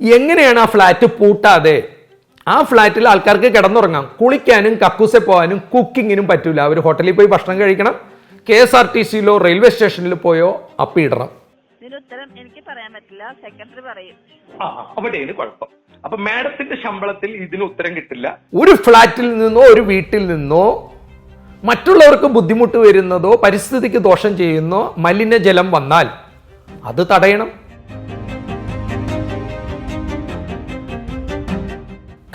എങ്ങനെയാണ് ആ ഫ്ലാറ്റ് പൂട്ടാതെ ആ ഫ്ലാറ്റിൽ ആൾക്കാർക്ക് കിടന്നുറങ്ങാം, കുളിക്കാനും കക്കൂസെ പോകാനും കുക്കിങ്ങിനും പറ്റൂല? അവർ ഹോട്ടലിൽ പോയി ഭക്ഷണം കഴിക്കണം, KSRTCയിലോ റെയിൽവേ സ്റ്റേഷനിൽ പോയോ അപ്പിടണം. ഇതിനുത്തരം എനിക്ക് പറയാൻ പറ്റില്ല, സെക്രട്ടറി പറയും. അവിടെയാണ് കുഴപ്പം. അപ്പൊ മാഡത്തിന്റെ ശമ്പളത്തിൽ ഇതിന് ഉത്തരം കിട്ടില്ല. ഒരു ഫ്ലാറ്റിൽ നിന്നോ ഒരു വീട്ടിൽ നിന്നോ മറ്റുള്ളവർക്ക് ബുദ്ധിമുട്ട് വരുന്നതോ പരിസ്ഥിതിക്ക് ദോഷം ചെയ്യുന്നോ മലിനജലം വന്നാൽ അത് തടയണം.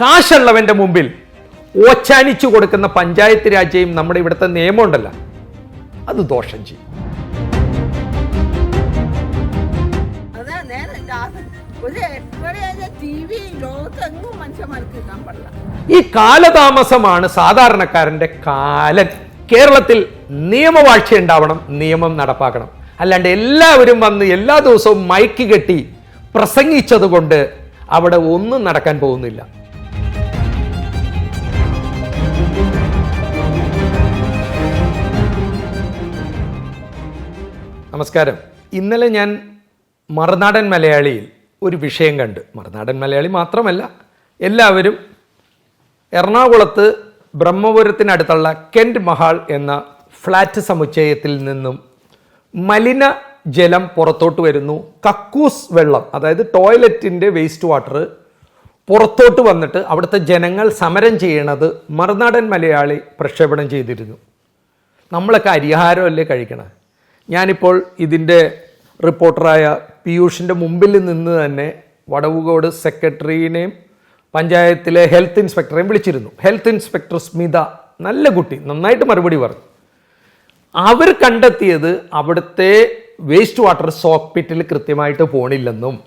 കാശുള്ളവന്റെ മുമ്പിൽ ഓച്ചാനിച്ചു കൊടുക്കുന്ന പഞ്ചായത്ത് രാജ്യം നമ്മുടെ ഇവിടുത്തെ നിയമം ഉണ്ടല്ലോ, അത് ദോഷം ചെയ്യും. ഈ കാലതാമസമാണ് സാധാരണക്കാരന്റെ കാലൻ. കേരളത്തിൽ നിയമവാഴ്ച ഉണ്ടാവണം, നിയമം നടപ്പാക്കണം. അല്ലാണ്ട് എല്ലാവരും വന്ന് എല്ലാ ദിവസവും മൈക്ക് കെട്ടി പ്രസംഗിച്ചത് കൊണ്ട് അവിടെ ഒന്നും നടക്കാൻ പോകുന്നില്ല. നമസ്കാരം. ഇന്നലെ ഞാൻ മറുനാടൻ മലയാളിയിൽ ഒരു വിഷയം കണ്ട്. മറുനാടൻ മലയാളി മാത്രമല്ല, എല്ലാവരും എറണാകുളത്ത് ബ്രഹ്മപുരത്തിനടുത്തുള്ള കെന്റ് മഹാൾ എന്ന ഫ്ലാറ്റ് സമുച്ചയത്തിൽ നിന്നും മലിന ജലം പുറത്തോട്ട് വരുന്നു. കക്കൂസ് വെള്ളം, അതായത് ടോയ്ലറ്റിൻ്റെ വേസ്റ്റ് വാട്ടർ പുറത്തോട്ട് വന്നിട്ട് അവിടുത്തെ ജനങ്ങൾ സമരം ചെയ്യണത് മറുനാടൻ മലയാളി പ്രക്ഷേപണം ചെയ്തിരുന്നു. നമ്മളൊക്കെ അരിഹാരമല്ലേ കഴിക്കണം. ഞാനിപ്പോൾ ഇതിൻ്റെ റിപ്പോർട്ടറായ പീയൂഷിൻ്റെ മുമ്പിൽ നിന്ന് തന്നെ വടവുകോട് സെക്രട്ടറിനെയും പഞ്ചായത്തിലെ ഹെൽത്ത് ഇൻസ്പെക്ടറെയും വിളിച്ചിരുന്നു. ഹെൽത്ത് ഇൻസ്പെക്ടർ സ്മിത, നല്ല കുട്ടി, നന്നായിട്ട് മറുപടി പറഞ്ഞു. അവർ കണ്ടെത്തിയത് അവിടുത്തെ വേസ്റ്റ് വാട്ടർ സോക്ക് പിറ്റിൽ കൃത്യമായിട്ട് പോണില്ലെന്നും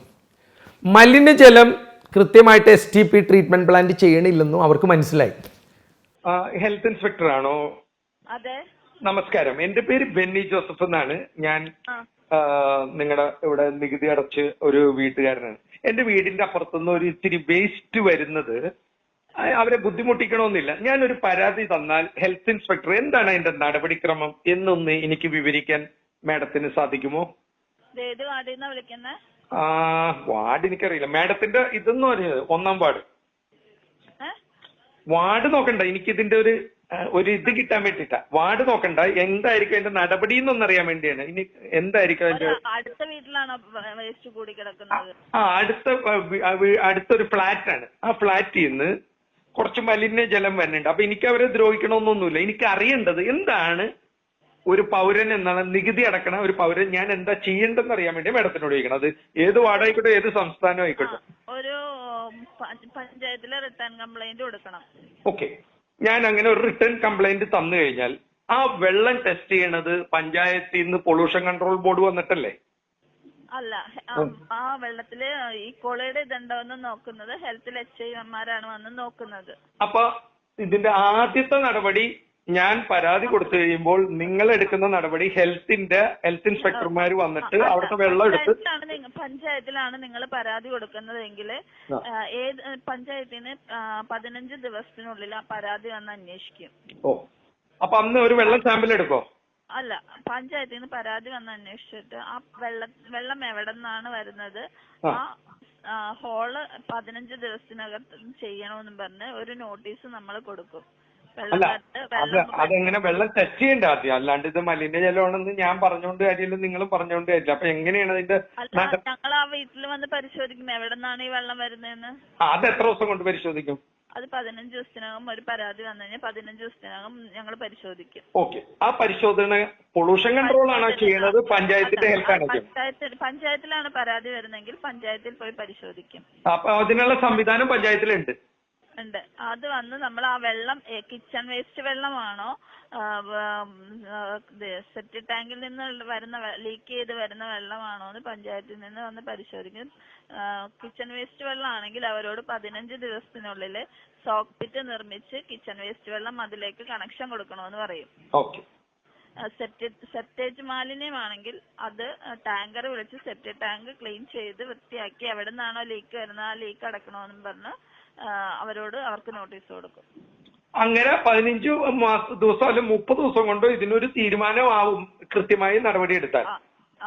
മലിനജലം കൃത്യമായിട്ട് STP ട്രീറ്റ്മെന്റ് പ്ലാന്റ് ചെയ്യണില്ലെന്നും അവർക്ക് മനസ്സിലായി. ഹെൽത്ത് ഇൻസ്പെക്ടർ ആണോ? അതെ. നമസ്കാരം, എന്റെ പേര് ബെന്നി ജോസഫ് എന്നാണ്. ഞാൻ നിങ്ങളുടെ ഇവിടെ നികുതി അടച്ച് ഒരു വീട്ടുകാരനാണ്. എന്റെ വീടിന്റെ അപ്പുറത്തുനിന്ന് ഒരു ഇത്തിരി വേസ്റ്റ് വരുന്നത് അവരെ ബുദ്ധിമുട്ടിക്കണമെന്നില്ല. ഞാനൊരു പരാതി തന്നാൽ ഹെൽത്ത് ഇൻസ്പെക്ടർ എന്താണ് അതിന്റെ നടപടിക്രമം എന്നൊന്ന് എനിക്ക് വിവരിക്കാൻ മാഡത്തിന് സാധിക്കുമോ? വാർഡ് എനിക്കറിയില്ല. മാഡത്തിന്റെ ഇതെന്ന് പറഞ്ഞത് 1-ാം വാർഡ്. വാർഡ് നോക്കണ്ട, എനിക്കിതിന്റെ ഒരു ഇത് കിട്ടാൻ വേണ്ടിട്ടാ. വാർഡ് നോക്കണ്ട, എന്തായിരിക്കും അതിന്റെ നടപടി എന്നൊന്നറിയാൻ വേണ്ടിയാണ്. ഇനി എന്തായിരിക്കും അതിന്റെ അടുത്ത വീട്ടിലാണോ വേസ്റ്റ് കൂടി കിടക്കുന്നത്? അടുത്തൊരു ഫ്ലാറ്റ് ആണ്. ആ ഫ്ലാറ്റിൽ നിന്ന് കുറച്ച് മലിനജലം വരുന്നുണ്ട്. അപ്പൊ എനിക്ക് അവരെ ദ്രോഹിക്കണമെന്നൊന്നുമില്ല. എനിക്ക് അറിയേണ്ടത് എന്താണ് ഒരു പൗരൻ എന്നാണ്, നികുതി അടക്കണ ഒരു പൗരൻ, ഞാൻ എന്താ ചെയ്യേണ്ടതെന്ന് അറിയാൻ വേണ്ടി മാഡത്തിനോട് ചോദിക്കണം. അത് ഏത് വാർഡായിക്കോട്ടെ, ഏത് സംസ്ഥാനം ആയിക്കോട്ടെ. ഒരു പഞ്ചായത്തിലെ റിട്ടേൺ കംപ്ലൈന്റ് കൊടുക്കണം. ഓക്കെ, ഞാൻ അങ്ങനെ ഒരു റിട്ടേൺ കംപ്ലൈന്റ് തന്നു കഴിഞ്ഞാൽ ആ വെള്ളം ടെസ്റ്റ് ചെയ്യണത് പഞ്ചായത്തിൽ നിന്ന് പൊല്യൂഷൻ കൺട്രോൾ ബോർഡ് വന്നിട്ടല്ലേ? അല്ല, ആ വെള്ളത്തില് ഈ കൊളയുടെ ഇതുണ്ടോന്ന് നോക്കുന്നത് ഹെൽത്തിൽ HIമാരാണ് വന്ന് നോക്കുന്നത്. അപ്പൊ ഇതിന്റെ ആദ്യത്തെ നടപടി, ഞാൻ പരാതി കൊടുത്തു കഴിയുമ്പോൾ നിങ്ങൾ എടുക്കുന്ന നടപടി ഹെൽത്ത് ഇൻസ്പെക്ടർമാർ വന്നിട്ട് അവിടുത്തെ വെള്ളം എടുത്ത് പഞ്ചായത്തിലാണ് നിങ്ങൾ പരാതി കൊടുക്കുന്നതെങ്കിൽ ഏത് പഞ്ചായത്തിന് 15 ദിവസത്തിനുള്ളിൽ ആ പരാതി വന്ന് അന്വേഷിക്കും. ഓ, അപ്പൊ അന്ന് ഒരു വെള്ളം സാമ്പിൾ എടുക്കോ? അല്ല, പഞ്ചായത്തിൽ നിന്ന് പരാതി വന്ന് അന്വേഷിച്ചിട്ട് ആ വെള്ളം എവിടെ നിന്നാണ് വരുന്നത്, ആ ഹോള് 15 ദിവസത്തിനകത്ത് ചെയ്യണമെന്നും പറഞ്ഞ് ഒരു നോട്ടീസ് നമ്മൾ കൊടുക്കും. അതെങ്ങനെ വെള്ളം ടെസ്റ്റ് ചെയ്യണ്ട ആദ്യം? അല്ലാണ്ട് ഇത് മലിനജലമാണെന്ന് ഞാൻ പറഞ്ഞോണ്ട് കാര്യമില്ല, നിങ്ങളും പറഞ്ഞോണ്ട് കാര്യമില്ല. അപ്പൊ എങ്ങനെയാണ് അതിന്റെ? ഞങ്ങൾ ആ വീട്ടിൽ വന്ന് പരിശോധിക്കും എവിടെ നിന്നാണ് ഈ വെള്ളം വരുന്നതെന്ന്. അത് എത്ര ദിവസം കൊണ്ട് പരിശോധിക്കും? അത് 15 ദിവസത്തിനകം, ഒരു പരാതി വന്നു കഴിഞ്ഞാൽ 15 ദിവസത്തിനകം ഞങ്ങൾ പരിശോധിക്കും. ഓക്കെ, ആ പരിശോധന പൊല്യൂഷൻ കൺട്രോൾ ആണോ ചെയ്യുന്നത്, പഞ്ചായത്തിന്റെ ഹെൽത്ത് ആണോ? പഞ്ചായത്തിലാണ് പരാതി വരുന്നെങ്കിൽ പഞ്ചായത്തിൽ പോയി പരിശോധിക്കും. അപ്പൊ അതിനുള്ള സംവിധാനം പഞ്ചായത്തിലുണ്ട്. ഉണ്ട്. അത് വന്ന് നമ്മൾ ആ വെള്ളം കിച്ചൺ വേസ്റ്റ് വെള്ളമാണോ, സെപ്റ്റി ടാങ്കിൽ നിന്ന് വരുന്ന ലീക്ക് ചെയ്ത് വരുന്ന വെള്ളമാണോ എന്ന് പഞ്ചായത്തിൽ നിന്ന് വന്ന് പരിശോധിക്കും. കിച്ചൺ വേസ്റ്റ് വെള്ളമാണെങ്കിൽ അവരോട് 15 ദിവസത്തിനുള്ളിൽ സോക്ക് പിറ്റ് നിർമ്മിച്ച് കിച്ചൺ വേസ്റ്റ് വെള്ളം അതിലേക്ക് കണക്ഷൻ കൊടുക്കണമെന്ന് പറയും. സെപ്റ്റേജ് മാലിന്യമാണെങ്കിൽ അത് ടാങ്കർ വിളിച്ച് സെപ്റ്റി ടാങ്ക് ക്ലീൻ ചെയ്ത് വൃത്തിയാക്കി എവിടെ നിന്നാണോ ലീക്ക് വരുന്നത് ആ ലീക്ക് അടക്കണമെന്നും പറഞ്ഞ് അവർക്ക് നോട്ടീസ് കൊടുക്കും. അങ്ങനെ 15 ദിവസം അല്ലെ 30 ദിവസം കൊണ്ടോ ഇതിനൊരു തീരുമാനമാവും കൃത്യമായി നടപടി എടുത്താൽ?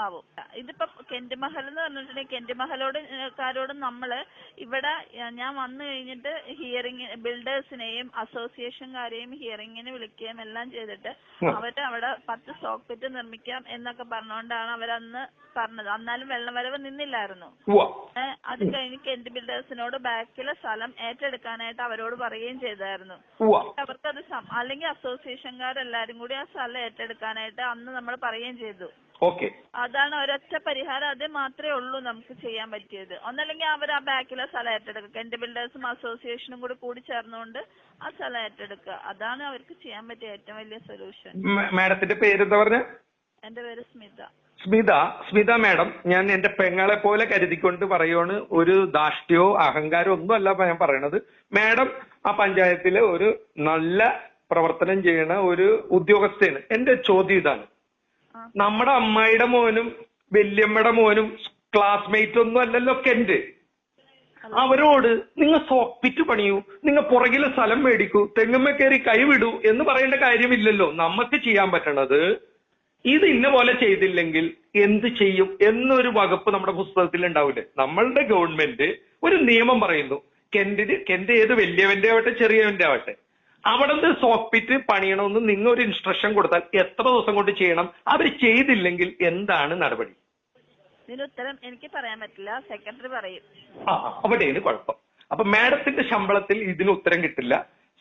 ആവും. ഇതിപ്പോ കെന്റ് മഹൽ എന്ന് പറഞ്ഞിട്ടുണ്ടെങ്കിൽ കെന്റ് മഹലോട് നമ്മള് ഇവിടെ ഞാൻ വന്നു കഴിഞ്ഞിട്ട് ഹിയറിംഗ് ബിൽഡേഴ്സിനെയും അസോസിയേഷൻകാരെയും ഹിയറിംഗിന് വിളിക്കുകയും എല്ലാം ചെയ്തിട്ട് അവര് അവിടെ 10 സ്റ്റോക്ക് പിറ്റ് നിർമ്മിക്കാം എന്നൊക്കെ പറഞ്ഞുകൊണ്ടാണ് അവരന്ന് പറഞ്ഞത്. എന്നാലും വെള്ളം വരവ് നിന്നില്ലായിരുന്നു. അത് കഴിഞ്ഞ് കെന്റ് ബിൽഡേഴ്സിനോട് ബാക്കിലെ സ്ഥലം ഏറ്റെടുക്കാനായിട്ട് അവരോട് പറയുകയും ചെയ്തായിരുന്നു. അവർക്കത് അല്ലെങ്കിൽ അസോസിയേഷൻകാരെല്ലാരും കൂടി ആ സ്ഥലം ഏറ്റെടുക്കാനായിട്ട് അന്ന് നമ്മൾ പറയുകയും ചെയ്തു. അതാണ് ഒരൊറ്റ പരിഹാരം. അത് മാത്രമേ ഉള്ളൂ നമുക്ക് ചെയ്യാൻ പറ്റിയത്. ഒന്നല്ലെങ്കിൽ അവർ ആ ബാക്കിലെ സ്ഥലം ഏറ്റെടുക്കുക, കെന്റ് ബിൽഡേഴ്സും അസോസിയേഷനും കൂടി ചേർന്നുകൊണ്ട് ആ സ്ഥലം ഏറ്റെടുക്കുക. അതാണ് അവർക്ക് ചെയ്യാൻ പറ്റിയ ഏറ്റവും വലിയ സൊല്യൂഷൻ. മാഡത്തിന്റെ പേരെന്താ പറഞ്ഞ? എന്റെ പേര് സ്മിത. സ്മിത മാഡം, ഞാൻ എന്റെ പെങ്ങളെ പോലെ കരുതിക്കൊണ്ട് പറയുവാണ്. ഒരു ധാർഷ്ട്യമോ അഹങ്കാരോ ഒന്നും അല്ല ഞാൻ പറയണത്. മാഡം ആ പഞ്ചായത്തിലെ ഒരു നല്ല പ്രവർത്തനം ചെയ്യണ ഒരു ഉദ്യോഗസ്ഥയാണ്. എന്റെ ചോദ്യം ഇതാണ്, നമ്മുടെ അമ്മായിയുടെ മോനും വല്യമ്മയുടെ മോനും ക്ലാസ്മേറ്റ് ഒന്നും അല്ലല്ലോ കെന്റ്. അവരോട് നിങ്ങൾ സോക്പിറ്റ് പണിയൂ, നിങ്ങൾ പുറകിലെ സ്ഥലം മേടിക്കൂ, തെങ്ങുമ്മ കയറി കൈവിടൂ എന്ന് പറയേണ്ട കാര്യമില്ലല്ലോ. നമുക്ക് ചെയ്യാൻ പറ്റണത് ഇത് ഇന്ന പോലെ ചെയ്തില്ലെങ്കിൽ എന്ത് ചെയ്യും എന്നൊരു വകുപ്പ് നമ്മുടെ പുസ്തകത്തിൽ ഉണ്ടാവില്ലേ? നമ്മളുടെ ഗവൺമെന്റ് ഒരു നിയമം പറയുന്നു, കെന്റ് ഏത് വലിയവന്റെ ആവട്ടെ ചെറിയവന്റെ ആവട്ടെ, അവിടെ നിന്ന് സോക്പിറ്റ് പണിയണമെന്ന് നിങ്ങൾ ഒരു ഇൻസ്ട്രക്ഷൻ കൊടുത്താൽ എത്ര ദിവസം കൊണ്ട് ചെയ്യണം? അവർ ചെയ്തില്ലെങ്കിൽ എന്താണ് നടപടി? ഉത്തരം എനിക്ക് പറയാൻ പറ്റില്ല, സെക്രട്ടറി പറയും. അവിടെയാണ് കുഴപ്പം. അപ്പൊ മാഡത്തിന്റെ ശമ്പളത്തിൽ ഇതിന് ഉത്തരം കിട്ടില്ല.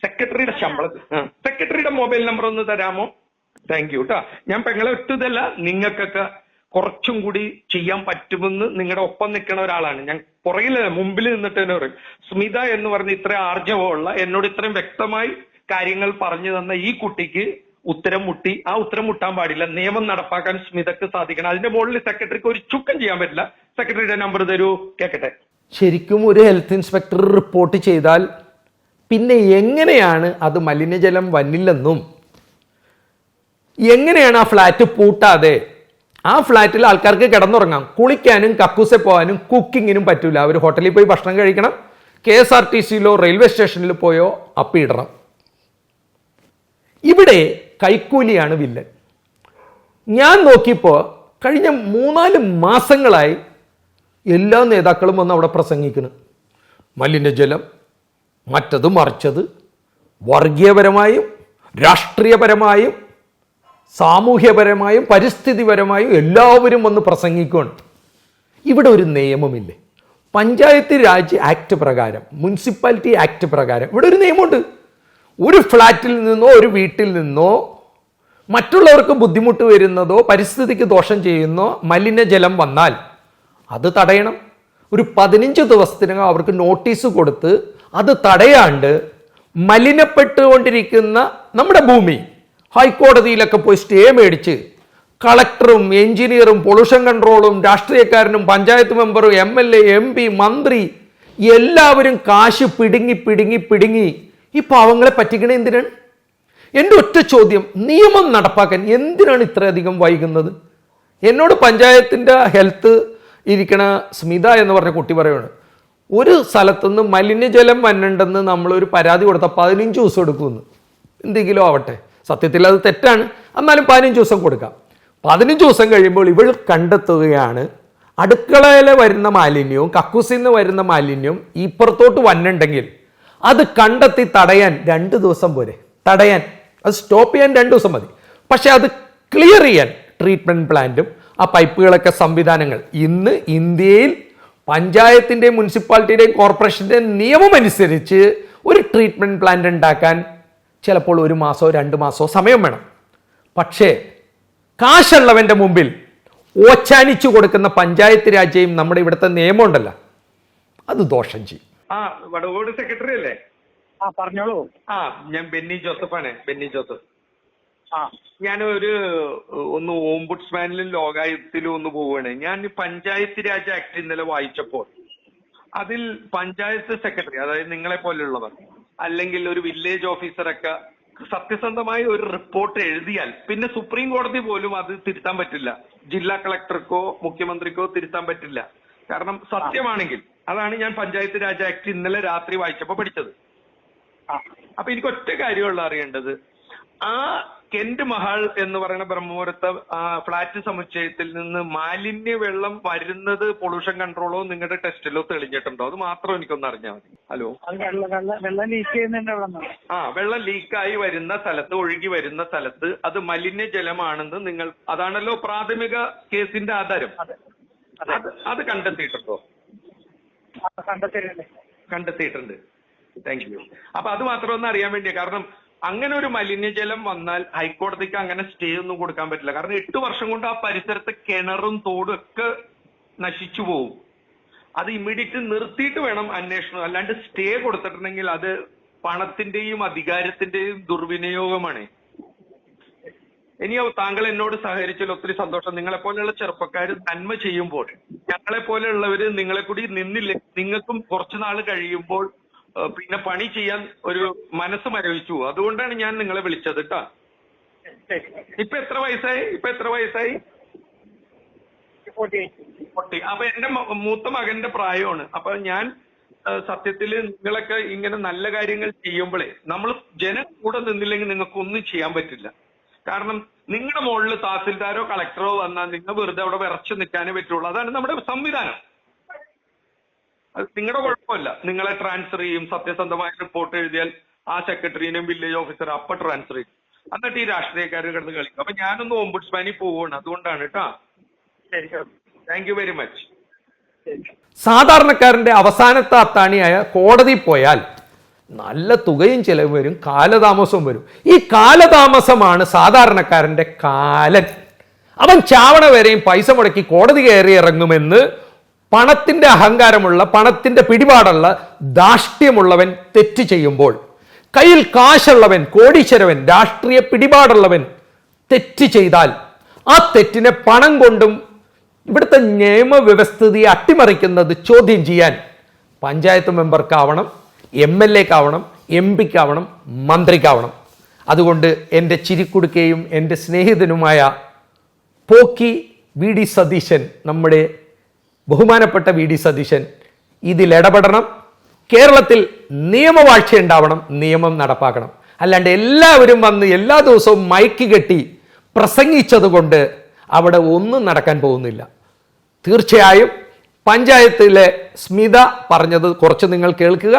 സെക്രട്ടറിയുടെ ശമ്പളത്തിൽ സെക്രട്ടറിയുടെ മൊബൈൽ നമ്പർ ഒന്ന് തരാമോ? താങ്ക് യു കേട്ടോ. ഞാൻ പെങ്ങളെ ഇട്ടതല്ല, നിങ്ങൾക്കൊക്കെ കുറച്ചും കൂടി ചെയ്യാൻ പറ്റുമെന്ന് നിങ്ങളുടെ ഒപ്പം നിൽക്കുന്ന ഒരാളാണ് ഞാൻ. പുറകിൽ മുമ്പിൽ നിന്നിട്ട് തന്നെ പറയും, സ്മിത എന്ന് പറഞ്ഞ ഇത്ര ആർജവമുള്ള എന്നോട് ഇത്രയും വ്യക്തമായി കാര്യങ്ങൾ പറഞ്ഞു തന്ന ഈ കുട്ടിക്ക് ഉത്തരം മുട്ടി, ആ ഉത്തരം മുട്ടാൻ പാടില്ല. നിയമം നടപ്പാക്കാൻ സ്മിതക്ക് സാധിക്കണം. അതിന്റെ മുകളിൽ സെക്രട്ടറിക്ക് ഒരു ചുക്കം ചെയ്യാൻ പറ്റില്ല. സെക്രട്ടറിയുടെ നമ്പർ തരൂ, കേൾക്കട്ടെ. ശരിക്കും ഒരു ഹെൽത്ത് ഇൻസ്പെക്ടർ റിപ്പോർട്ട് ചെയ്താൽ പിന്നെ എങ്ങനെയാണ് അത് മലിനജലം വന്നില്ലെന്നും എങ്ങനെയാണ് ആ ഫ്ലാറ്റ് പൂട്ടാതെ ആ ഫ്ലാറ്റിൽ ആൾക്കാർക്ക് കിടന്നുറങ്ങാം, കുളിക്കാനും കക്കൂസെ പോകാനും കുക്കിങ്ങിനും പറ്റൂല. അവർ ഹോട്ടലിൽ പോയി ഭക്ഷണം കഴിക്കണം, KSRTCയിലോ റെയിൽവേ സ്റ്റേഷനിൽ പോയോ അപ്പിയിടണം. ഇവിടെ കൈക്കൂലിയാണ് വില്ലൻ. ഞാൻ നോക്കിയപ്പോൾ കഴിഞ്ഞ 3-4 മാസങ്ങളായി എല്ലാ നേതാക്കളും വന്ന് അവിടെ പ്രസംഗിക്കുന്നു. മലിനജലം, മറ്റത് മറിച്ചത്, വർഗീയപരമായും രാഷ്ട്രീയപരമായും സാമൂഹ്യപരമായും പരിസ്ഥിതിപരമായും എല്ലാവരും വന്ന് പ്രസംഗിക്കുകയാണ്. ഇവിടെ ഒരു നിയമമില്ലേ? പഞ്ചായത്ത് രാജ് ആക്ട് പ്രകാരം, മുനിസിപ്പാലിറ്റി ആക്ട് പ്രകാരം ഇവിടെ ഒരു നിയമമുണ്ട്. ഒരു ഫ്ലാറ്റിൽ നിന്നോ ഒരു വീട്ടിൽ നിന്നോ മറ്റുള്ളവർക്ക് ബുദ്ധിമുട്ട് വരുന്നതോ പരിസ്ഥിതിക്ക് ദോഷം ചെയ്യുന്നോ മലിനജലം വന്നാൽ അത് തടയണം. ഒരു 15 ദിവസത്തിനകം അവർക്ക് നോട്ടീസ് കൊടുത്ത് അത് തടയാണ്ട് മലിനപ്പെട്ടുകൊണ്ടിരിക്കുന്ന നമ്മുടെ ഭൂമി ഹൈക്കോടതിയിലൊക്കെ പോയി സ്റ്റേ മേടിച്ച് കളക്ടറും എഞ്ചിനീയറും പൊല്യൂഷൻ കൺട്രോളും രാഷ്ട്രീയക്കാരനും പഞ്ചായത്ത് മെമ്പറും MLA MP മന്ത്രി എല്ലാവരും കാശ് പിടുങ്ങി ഈ പാവങ്ങളെ പറ്റിക്കണേ എന്തിനാണ്? എൻ്റെ ഒറ്റ ചോദ്യം, നിയമം നടപ്പാക്കാൻ എന്തിനാണ് ഇത്രയധികം വൈകുന്നത്? എന്നോട് പഞ്ചായത്തിൻ്റെ ഹെൽത്ത് ഇരിക്കണ സ്മിത എന്ന് പറഞ്ഞ കുട്ടി പറയുകയാണ്, ഒരു സ്ഥലത്തുനിന്ന് മലിനജലം വന്നിട്ടുണ്ടെന്ന് നമ്മളൊരു പരാതി കൊടുത്താൽ 15 ദിവസം എടുക്കുമെന്ന്. എന്തെങ്കിലും ആവട്ടെ, സത്യത്തിൽ അത് തെറ്റാണ്, എന്നാലും 15 ദിവസം കൊടുക്കാം. 15 ദിവസം കഴിയുമ്പോൾ ഇവൾ കണ്ടെത്തുകയാണ് അടുക്കളയിൽ വരുന്ന മാലിന്യവും കക്കൂസിൽ നിന്ന് വരുന്ന മാലിന്യവും ഇപ്പുറത്തോട്ട് വന്നിട്ടുണ്ടെങ്കിൽ അത് കണ്ടെത്തി തടയാൻ 2 ദിവസം പോരെ. തടയാൻ, അത് സ്റ്റോപ്പ് ചെയ്യാൻ 2 ദിവസം മതി. പക്ഷെ അത് ക്ലിയർ ചെയ്യാൻ ട്രീറ്റ്മെന്റ് പ്ലാന്റും ആ പൈപ്പുകളൊക്കെ സംവിധാനങ്ങൾ ഇന്ന് ഇന്ത്യയിൽ പഞ്ചായത്തിൻ്റെയും മുനിസിപ്പാലിറ്റിയുടെയും കോർപ്പറേഷൻ്റെ നിയമം അനുസരിച്ച് ഒരു ട്രീറ്റ്മെന്റ് പ്ലാന്റ് ഉണ്ടാക്കാൻ ചിലപ്പോൾ 1 മാസമോ 2 മാസമോ സമയം വേണം. പക്ഷേ കാശുള്ളവന്റെ മുമ്പിൽ ഓച്ചാനിച്ചു കൊടുക്കുന്ന പഞ്ചായത്ത് രാജ്യം നമ്മുടെ ഇവിടുത്തെ നിയമം ഉണ്ടല്ലോ, അത് ദോഷം ചെയ്യും. വടകോട് സെക്രട്ടറി അല്ലേ? പറഞ്ഞോളൂ. ഞാൻ ബെന്നി ജോസഫാണ്. ബെന്നി ജോസഫ്. ഞാൻ ഒന്ന് ഓംബുഡ്സ്മാനിലും ലോകായുക്തിലും ഒന്ന് പോവുകയാണ്. ഞാൻ പഞ്ചായത്ത് രാജ് ആക്ട് ഇന്നലെ വായിച്ചപ്പോൾ അതിൽ പഞ്ചായത്ത് സെക്രട്ടറി, അതായത് നിങ്ങളെ പോലുള്ളവർ അല്ലെങ്കിൽ ഒരു വില്ലേജ് ഓഫീസറൊക്കെ സത്യസന്ധമായി ഒരു റിപ്പോർട്ട് എഴുതിയാൽ പിന്നെ സുപ്രീം കോടതി പോലും അത് തിരുത്താൻ പറ്റില്ല. ജില്ലാ കളക്ടർക്കോ മുഖ്യമന്ത്രിക്കോ തിരുത്താൻ പറ്റില്ല. കാരണം സത്യമാണെങ്കിൽ. അതാണ് ഞാൻ പഞ്ചായത്ത് രാജ് ആക്ട് ഇന്നലെ രാത്രി വായിച്ചപ്പോൾ പഠിച്ചത്. അപ്പൊ എനിക്ക് ഒറ്റ കാര്യമുള്ള അറിയേണ്ടത്, ആ കെന്റ് മഹാൾ എന്ന് പറയുന്ന ബ്രഹ്മപുരത്തെ ഫ്ലാറ്റ് സമുച്ചയത്തിൽ നിന്ന് മാലിന്യ വെള്ളം വരുന്നത് പൊള്യൂഷൻ കൺട്രോളോ നിങ്ങളുടെ ടെസ്റ്റിലോ തെളിഞ്ഞിട്ടുണ്ടോ? അത് മാത്രം എനിക്കൊന്ന് അറിഞ്ഞാൽ മതി. ഹലോ, വെള്ളം ലീക്ക് ചെയ്യുന്നുണ്ട്. വെള്ളം ലീക്കായി വരുന്ന സ്ഥലത്ത്, ഒഴുകി വരുന്ന സ്ഥലത്ത് അത് മലിനജലമാണെന്ന് നിങ്ങൾ, അതാണല്ലോ പ്രാഥമിക കേസിന്റെ ആധാരം. അത് കണ്ടെത്തിയിട്ടുണ്ടോ? കണ്ടെത്തിയിട്ടുണ്ട്. Thank you. അപ്പൊ അത് മാത്രം ഒന്ന് അറിയാൻ വേണ്ടിയാ. കാരണം അങ്ങനെ ഒരു മലിനജലം വന്നാൽ ഹൈക്കോടതിക്ക് അങ്ങനെ സ്റ്റേ ഒന്നും കൊടുക്കാൻ പറ്റില്ല. കാരണം 8 വർഷം കൊണ്ട് ആ പരിസരത്തെ കിണറും തോടും ഒക്കെ നശിച്ചു പോകും. അത് ഇമ്മീഡിയറ്റ് നിർത്തിയിട്ട് വേണം അന്വേഷണം. അല്ലാണ്ട് സ്റ്റേ കൊടുത്തിട്ടുണ്ടെങ്കിൽ അത് പണത്തിന്റെയും അധികാരത്തിന്റെയും ദുർവിനിയോഗമാണ്. ഇനിയോ താങ്കൾ എന്നോട് സഹകരിച്ചതിൽ ഒത്തിരി സന്തോഷം. നിങ്ങളെപ്പോലെയുള്ള ചെറുപ്പക്കാർ നന്മ ചെയ്യുമ്പോൾ ഞങ്ങളെ പോലെയുള്ളവര് നിങ്ങളെ കൂടി നിന്നില്ല, നിങ്ങൾക്കും കുറച്ചു നാൾ കഴിയുമ്പോൾ പിന്നെ പണി ചെയ്യാൻ ഒരു മനസ്സ് മരവിച്ചു. അതുകൊണ്ടാണ് ഞാൻ നിങ്ങളെ വിളിച്ചത് കേട്ടാ. ഇപ്പൊ എത്ര വയസ്സായി? 40. അപ്പൊ എന്റെ മൂത്ത മകന്റെ പ്രായമാണ്. അപ്പൊ ഞാൻ സത്യത്തില് നിങ്ങളൊക്കെ ഇങ്ങനെ നല്ല കാര്യങ്ങൾ ചെയ്യുമ്പോഴേ, നമ്മൾ ജനം കൂടെ നിന്നില്ലെങ്കിൽ നിങ്ങൾക്ക് ഒന്നും ചെയ്യാൻ പറ്റില്ല. കാരണം നിങ്ങളുടെ മുകളിൽ തഹസിൽദാരോ കളക്ടറോ വന്നാൽ നിങ്ങൾ വെറുതെ അവിടെ വിറച്ചു നിൽക്കാനേ പറ്റുള്ളൂ. അതാണ് നമ്മുടെ സംവിധാനം. അത് നിങ്ങളുടെ കുഴപ്പമല്ല. നിങ്ങളെ ട്രാൻസ്ഫർ ചെയ്യും. സത്യസന്ധമായ റിപ്പോർട്ട് എഴുതിയാൽ ആ സെക്രട്ടറിനെയും വില്ലേജ് ഓഫീസർ അപ്പൊ ട്രാൻസ്ഫർ ചെയ്യും. എന്നിട്ട് ഈ രാഷ്ട്രീയക്കാർ കിടന്ന് കളിക്കും. അപ്പൊ ഞാനൊന്ന് ഓംബുഡ്സ്മാനിൽ പോവുകയാണ്. അതുകൊണ്ടാണ് കേട്ടാ. Thank you very much. സാധാരണക്കാരന്റെ അവസാനത്തെ അത്താണിയായ കോടതി പോയാൽ നല്ല തുകയും ചെലവ് വരും, കാലതാമസവും വരും. ഈ കാലതാമസമാണ് സാധാരണക്കാരന്റെ കാലൻ. അവൻ ചാവണ വരെയും പൈസ മുടക്കി കോടതി കയറി ഇറങ്ങുമെന്ന് പണത്തിന്റെ അഹങ്കാരമുള്ള, പണത്തിന്റെ പിടിപാടുള്ള, ധാർഷ്ട്യമുള്ളവൻ തെറ്റ് ചെയ്യുമ്പോൾ, കയ്യിൽ കാശുള്ളവൻ, കോടീശ്വരവൻ, രാഷ്ട്രീയ പിടിപാടുള്ളവൻ തെറ്റ് ചെയ്താൽ ആ തെറ്റിനെ പണം കൊണ്ടും ഇവിടുത്തെ നിയമവ്യവസ്ഥിതിയെ അട്ടിമറിക്കുന്നത് ചോദ്യം ചെയ്യാൻ പഞ്ചായത്ത് മെമ്പർക്കാവണം, MLAക്കാവണം, MP-ക്കാവണം, മന്ത്രിക്കാവണം. അതുകൊണ്ട് എൻ്റെ ചിരിക്കുടുക്കയും എൻ്റെ സ്നേഹിതനുമായ പോക്കി VD സതീശൻ, നമ്മുടെ ബഹുമാനപ്പെട്ട VD സതീശൻ ഇതിലിടപെടണം. കേരളത്തിൽ നിയമവാഴ്ച ഉണ്ടാവണം, നിയമം നടപ്പാക്കണം. അല്ലാണ്ട് എല്ലാവരും വന്ന് എല്ലാ ദിവസവും മൈക്ക് കെട്ടി പ്രസംഗിച്ചത് കൊണ്ട് അവിടെ ഒന്നും നടക്കാൻ പോകുന്നില്ല. തീർച്ചയായും പഞ്ചായത്തിലെ സ്മിത പറഞ്ഞത് കുറച്ച് നിങ്ങൾ കേൾക്കുക.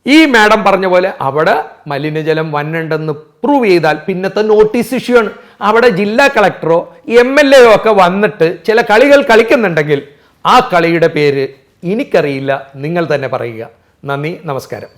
ഈ മാഡം പറഞ്ഞ പോലെ അവിടെ മലിനജലം വന്നുണ്ടെന്ന് പ്രൂവ് ചെയ്താൽ പിന്നത്തെ നോട്ടീസ് ഇഷ്യൂ ആണ്. അവിടെ ജില്ലാ കളക്ടറോ MLAയോ ഒക്കെ വന്നിട്ട് ചില കളികൾ കളിക്കുന്നുണ്ടെങ്കിൽ ആ കളിയുടെ പേര് എനിക്കറിയില്ല, നിങ്ങൾ തന്നെ പറയുക. നന്ദി, നമസ്കാരം.